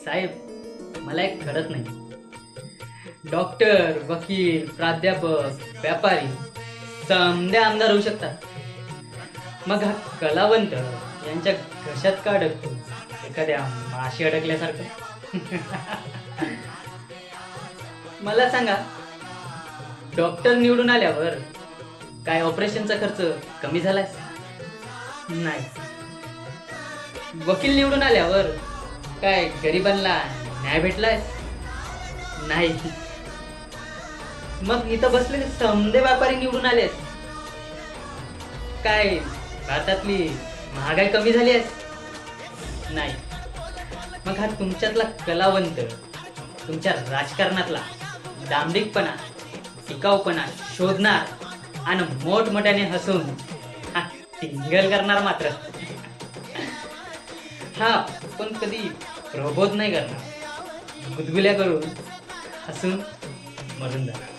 साहेब, मला एक कळत नाही. डॉक्टर, वकील, प्राध्यापक, व्यापारी समधे आमदार होऊ शकतात. मग हा कलावंत यांच्या घशात का अडकतो एखाद्या माशी अडकल्यासारखं? मला सांगा, डॉक्टर निवडून आल्यावर काय ऑपरेशनचा खर्च कमी झालाय? नाही. वकील निवडून आल्यावर काय गरिबांना न्याय भेटलाय? नाही. मग इथं बसलेले समधे व्यापारी निवडून आलेत, काय भारतातली महागाई कमी झाली आहे? नाही. मग हा तुमच्यातला कलावंत तुमच्या राजकारणातला दांभिकपणा, टिकाऊपणा शोधणार आणि मोठमोठ्याने हसून हा टिंगल करणार मात्र. हा पण कधी प्रबोध नाही करणार, गुदगुल्या करून हसून मरून जाणार.